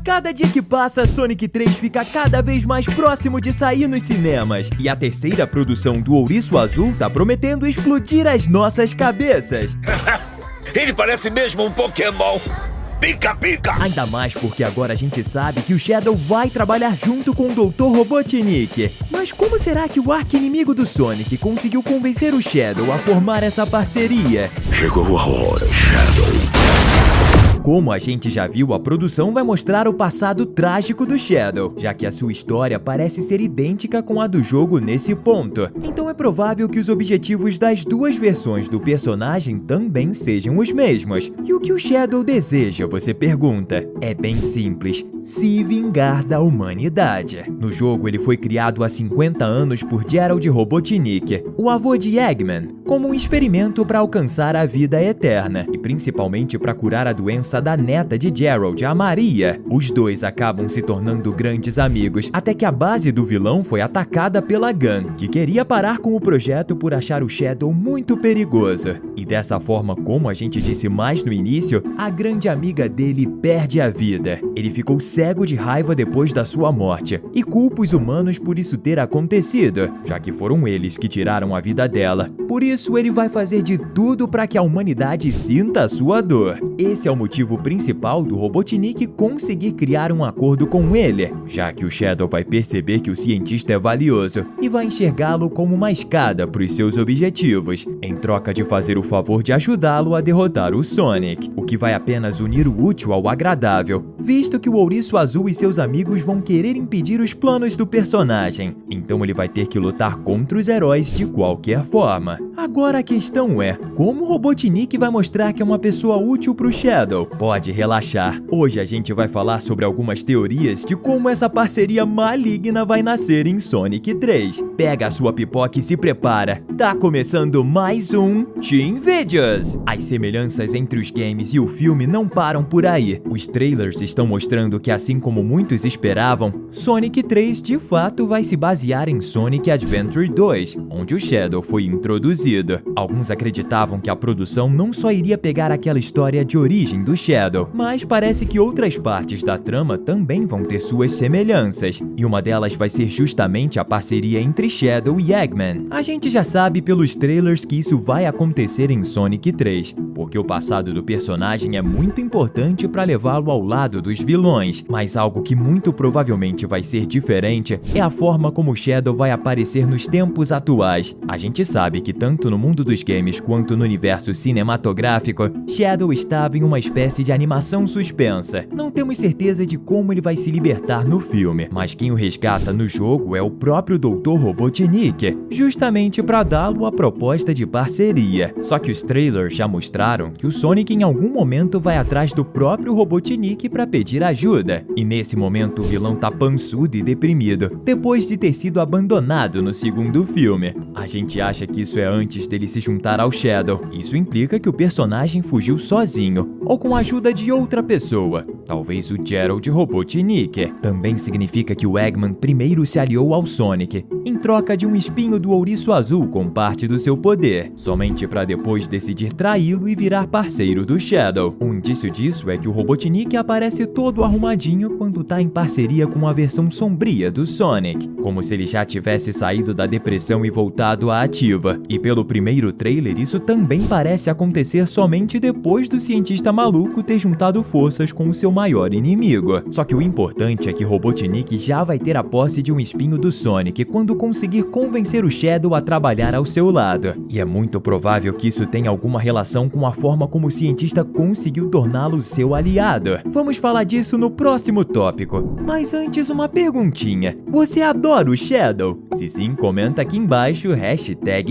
Cada dia que passa, Sonic 3 fica cada vez mais próximo de sair nos cinemas. E a terceira produção do Ouriço Azul tá prometendo explodir as nossas cabeças. Ele parece mesmo um Pokémon. Pica, pica! Ainda mais porque agora a gente sabe que o Shadow vai trabalhar junto com o Dr. Robotnik. Mas como será que o arqui-inimigo do Sonic conseguiu convencer o Shadow a formar essa parceria? Chegou a hora, Shadow. Como a gente já viu, a produção vai mostrar o passado trágico do Shadow, já que a sua história parece ser idêntica com a do jogo nesse ponto. Então é provável que os objetivos das duas versões do personagem também sejam os mesmos. E o que o Shadow deseja, você pergunta? É bem simples: se vingar da humanidade. No jogo, ele foi criado há 50 anos por Gerald Robotnik, o avô de Eggman, como um experimento para alcançar a vida eterna, e principalmente para curar a doença da neta de Gerald, a Maria. Os dois acabam se tornando grandes amigos, até que a base do vilão foi atacada pela Gun, que queria parar com o projeto por achar o Shadow muito perigoso. E dessa forma, como a gente disse mais no início, a grande amiga dele perde a vida. Ele ficou cego de raiva depois da sua morte, e culpa os humanos por isso ter acontecido, já que foram eles que tiraram a vida dela. Por isso, ele vai fazer de tudo para que a humanidade sinta a sua dor. Esse é o motivo principal do Robotnik conseguir criar um acordo com ele, já que o Shadow vai perceber que o cientista é valioso e vai enxergá-lo como uma escada para os seus objetivos, em troca de fazer o favor de ajudá-lo a derrotar o Sonic, o que vai apenas unir o útil ao agradável, visto que o Ouriço Azul e seus amigos vão querer impedir os planos do personagem, então ele vai ter que lutar contra os heróis de qualquer forma. Agora a questão é, como o Robotnik vai mostrar que é uma pessoa útil pro Shadow? Pode relaxar, hoje a gente vai falar sobre algumas teorias de como essa parceria maligna vai nascer em Sonic 3. Pega a sua pipoca e se prepara, tá começando mais um Team Videos! As semelhanças entre os games e o filme não param por aí. Os trailers estão mostrando que, assim como muitos esperavam, Sonic 3 de fato vai se basear em Sonic Adventure 2, onde o Shadow foi introduzido. Alguns acreditavam que a produção não só iria pegar aquela história de origem do Shadow, mas parece que outras partes da trama também vão ter suas semelhanças, e uma delas vai ser justamente a parceria entre Shadow e Eggman. A gente já sabe pelos trailers que isso vai acontecer em Sonic 3, porque o passado do personagem é muito importante para levá-lo ao lado dos vilões, mas algo que muito provavelmente vai ser diferente é a forma como Shadow vai aparecer nos tempos atuais. A gente sabe que tanto no mundo dos games quanto no universo cinematográfico, Shadow estava em uma espécie de animação suspensa. Não temos certeza de como ele vai se libertar no filme, mas quem o resgata no jogo é o próprio Dr. Robotnik, justamente para dá-lo a proposta de parceria. Só que os trailers já mostraram que o Sonic em algum momento vai atrás do próprio Robotnik para pedir ajuda, e nesse momento o vilão tá pançudo e deprimido, depois de ter sido abandonado no segundo filme. A gente acha que isso é antes dele se juntar ao Shadow. Isso implica que o personagem fugiu sozinho, ou com a ajuda de outra pessoa, talvez o Gerald Robotnik. Também significa que o Eggman primeiro se aliou ao Sonic, em troca de um espinho do Ouriço Azul com parte do seu poder, somente para depois decidir traí-lo e virar parceiro do Shadow. Um indício disso é que o Robotnik aparece todo arrumadinho quando tá em parceria com a versão sombria do Sonic, como se ele já tivesse saído da depressão e voltado à ativa. E pelo primeiro trailer, isso também parece acontecer somente depois do cientista maluco ter juntado forças com o seu maior inimigo. Só que o importante é que Robotnik já vai ter a posse de um espinho do Sonic quando conseguir convencer o Shadow a trabalhar ao seu lado. E é muito provável que isso tenha alguma relação com a forma como o cientista conseguiu torná-lo seu aliado. Vamos falar disso no próximo tópico. Mas antes, uma perguntinha. Você adora o Shadow? Se sim, comenta aqui embaixo,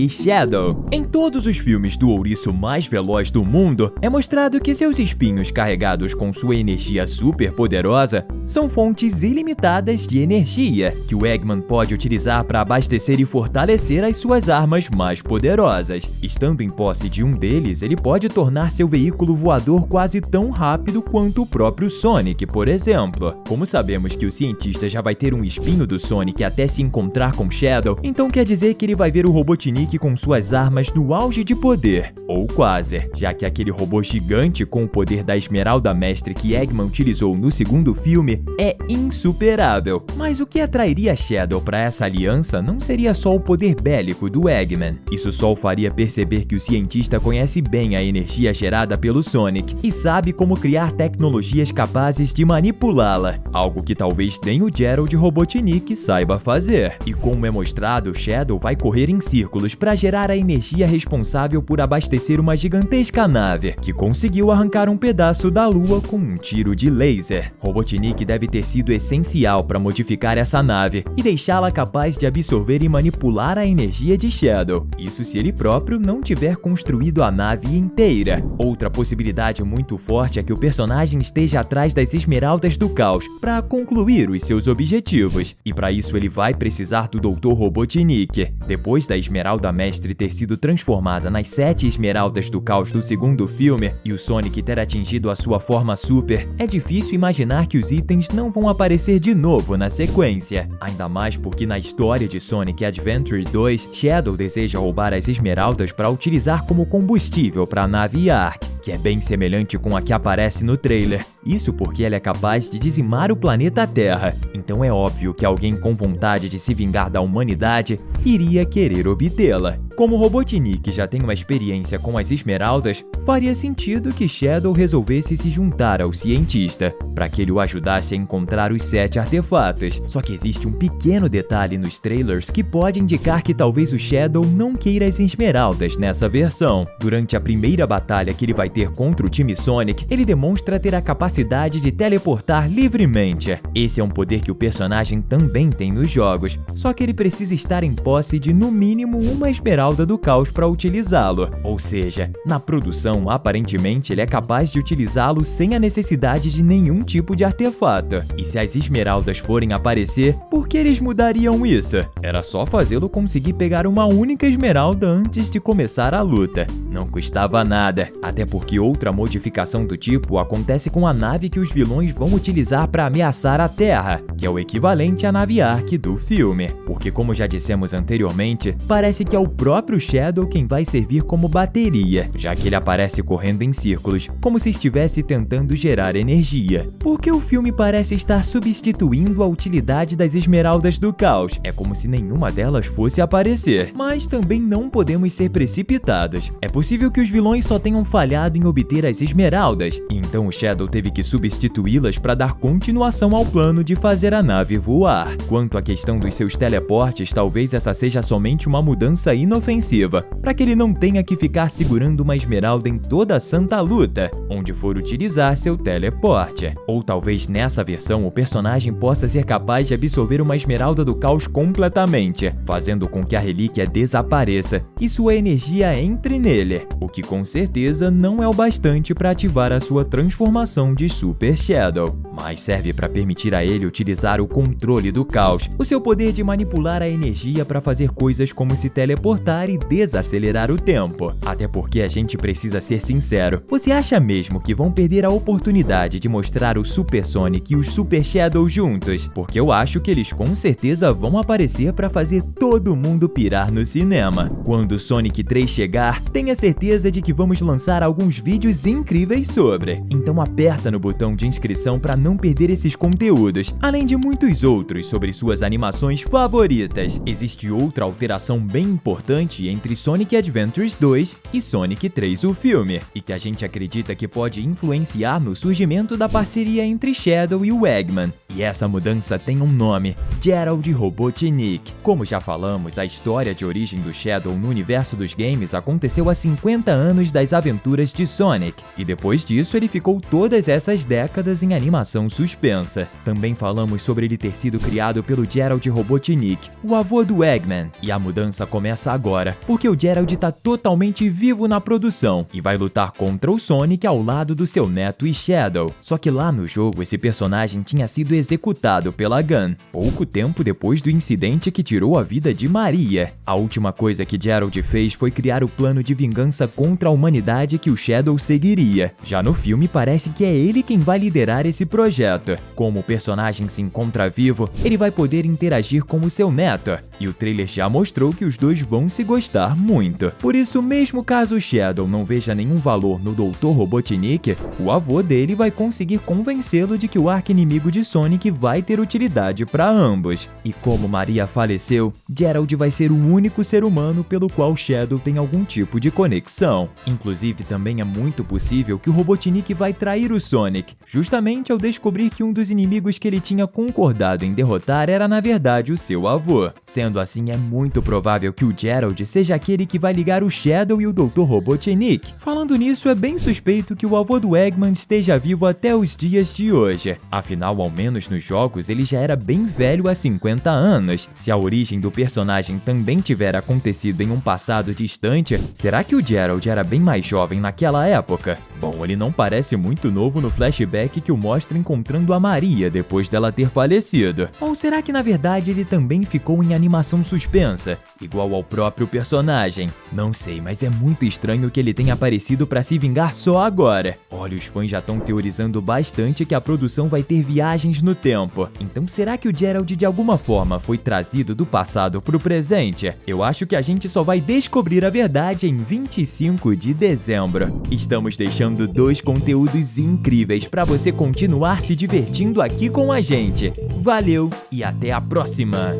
#Shadow. Em todos os filmes do ouriço mais veloz do mundo, é mostrado que seus espinhos carregados com sua energia super poderosa são fontes ilimitadas de energia que o Eggman pode utilizar para abastecer e fortalecer as suas armas mais poderosas. Estando em posse de um deles, ele pode tornar seu veículo voador quase tão rápido quanto o próprio Sonic, por exemplo. Como sabemos que o cientista já vai ter um espinho do Sonic até se encontrar com Shadow, então quer dizer que ele vai ver o Robotnik com suas armas no auge de poder, ou quase, já que aquele robô gigante com poder da Esmeralda Mestre que Eggman utilizou no segundo filme é insuperável. Mas o que atrairia Shadow para essa aliança não seria só o poder bélico do Eggman. Isso só o faria perceber que o cientista conhece bem a energia gerada pelo Sonic e sabe como criar tecnologias capazes de manipulá-la, algo que talvez nem o Gerald Robotnik saiba fazer. E como é mostrado, Shadow vai correr em círculos para gerar a energia responsável por abastecer uma gigantesca nave, que conseguiu arrancar um pedaço da Lua com um tiro de laser. Robotnik deve ter sido essencial para modificar essa nave e deixá-la capaz de absorver e manipular a energia de Shadow. Isso se ele próprio não tiver construído a nave inteira. Outra possibilidade muito forte é que o personagem esteja atrás das Esmeraldas do Caos para concluir os seus objetivos. E para isso ele vai precisar do Dr. Robotnik. Depois da Esmeralda Mestre ter sido transformada nas 7 Esmeraldas do Caos do segundo filme e o Sonic ter atingido a sua forma super, é difícil imaginar que os itens não vão aparecer de novo na sequência. Ainda mais porque na história de Sonic Adventure 2, Shadow deseja roubar as Esmeraldas para utilizar como combustível para a nave Ark, que é bem semelhante com a que aparece no trailer. Isso porque ela é capaz de dizimar o planeta Terra. Então é óbvio que alguém com vontade de se vingar da humanidade iria querer obtê-la. Como Robotnik já tem uma experiência com as Esmeraldas, faria sentido que Shadow resolvesse se juntar ao cientista, para que ele o ajudasse a encontrar os 7 artefatos. Só que existe um pequeno detalhe nos trailers que pode indicar que talvez o Shadow não queira as Esmeraldas nessa versão. Durante a primeira batalha que ele vai ter contra o time Sonic, ele demonstra ter a capacidade de teleportar livremente. Esse é um poder que o personagem também tem nos jogos, só que ele precisa estar em posse de no mínimo uma Esmeralda do Caos para utilizá-lo. Ou seja, na produção, aparentemente ele é capaz de utilizá-lo sem a necessidade de nenhum tipo de artefato. E se as Esmeraldas forem aparecer, por que eles mudariam isso? Era só fazê-lo conseguir pegar uma única Esmeralda antes de começar a luta. Não custava nada, até porque outra modificação do tipo acontece com a nave que os vilões vão utilizar para ameaçar a Terra, que é o equivalente à nave Ark do filme. Porque como já dissemos anteriormente, parece que é o próprio Shadow quem vai servir como bateria, já que ele aparece correndo em círculos, como se estivesse tentando gerar energia. Porque o filme parece estar substituindo a utilidade das Esmeraldas do Caos, é como se nenhuma delas fosse aparecer. Mas também não podemos ser precipitados. É possível que os vilões só tenham falhado em obter as Esmeraldas, e então o Shadow teve que substituí-las para dar continuação ao plano de fazer a nave voar. Quanto à questão dos seus teleportes, talvez essa seja somente uma mudança inofensiva, para que ele não tenha que ficar segurando uma Esmeralda em toda a santa luta, onde for utilizar seu teleporte. Ou talvez nessa versão o personagem possa ser capaz de absorver uma Esmeralda do Caos completamente, fazendo com que a relíquia desapareça e sua energia entre nele, o que com certeza não é o bastante para ativar a sua transformação de Super Shadow, mas serve para permitir a ele utilizar o controle do caos, o seu poder de manipular a energia para fazer coisas como se teleportar e desacelerar o tempo. Até porque a gente precisa ser sincero, você acha mesmo que vão perder a oportunidade de mostrar o Super Sonic e os Super Shadow juntos? Porque eu acho que eles com certeza vão aparecer para fazer todo mundo pirar no cinema. Quando o Sonic 3 chegar, tenha certeza de que vamos lançar alguns vídeos incríveis sobre. Então aperta no botão de inscrição para não perder esses conteúdos, além de muitos outros sobre suas animações favoritas. Existe outra alteração bem importante entre Sonic Adventures 2 e Sonic 3 o filme, e que a gente acredita que pode influenciar no surgimento da parceria entre Shadow e o Eggman. E essa mudança tem um nome: Gerald Robotnik. Como já falamos, a história de origem do Shadow no universo dos games aconteceu há 50 anos das aventuras de Sonic, e depois disso ele ficou todas essas décadas em animação suspensa. Também falamos sobre ele ter sido criado pelo Gerald Robotnik, o avô do Eggman, e a mudança começa agora, porque o Gerald tá totalmente vivo na produção e vai lutar contra o Sonic ao lado do seu neto e Shadow. Só que lá no jogo esse personagem tinha sido executado pela Gunn, pouco tempo depois do incidente que tirou a vida de Maria. A última coisa que Geralt fez foi criar o plano de vingança contra a humanidade que o Shadow seguiria. Já no filme parece que é ele quem vai liderar esse projeto. Como o personagem se encontra vivo, ele vai poder interagir com o seu neto, e o trailer já mostrou que os dois vão se gostar muito. Por isso, mesmo caso o Shadow não veja nenhum valor no Dr. Robotnik, o avô dele vai conseguir convencê-lo de que o arqui-inimigo de Sonic vai ter utilidade para ambos. E como Maria faleceu, Geralt vai ser o único ser humano pelo qual Shadow tem algum tipo de conexão. Inclusive, também é muito possível que o Robotnik vai trair o Sonic, justamente ao descobrir que um dos inimigos que ele tinha concordado em derrotar era na verdade o seu avô. Sendo assim, é muito provável que o Geralt seja aquele que vai ligar o Shadow e o Dr. Robotnik. Falando nisso, é bem suspeito que o avô do Eggman esteja vivo até os dias de hoje. Afinal, ao menos nos jogos, ele já era bem velho há 50 anos. Se a origem do personagem também tiver acontecido em um passado distante, será que o Geralt era bem mais jovem naquela época? Bom, ele não parece muito novo no flashback que o mostra encontrando a Maria depois dela ter falecido. Ou será que na verdade ele também ficou em animação suspensa, igual ao próprio personagem? Não sei, mas é muito estranho que ele tenha aparecido para se vingar só agora. Olha, os fãs já estão teorizando bastante que a produção vai ter viagens no tempo. Então será que o Geralt de alguma forma foi trazido do passado pro presente? Eu acho que a gente só vai descobrir a verdade em 25 de dezembro. Estamos deixando 2 conteúdos incríveis para você continuar se divertindo aqui com a gente. Valeu e até a próxima!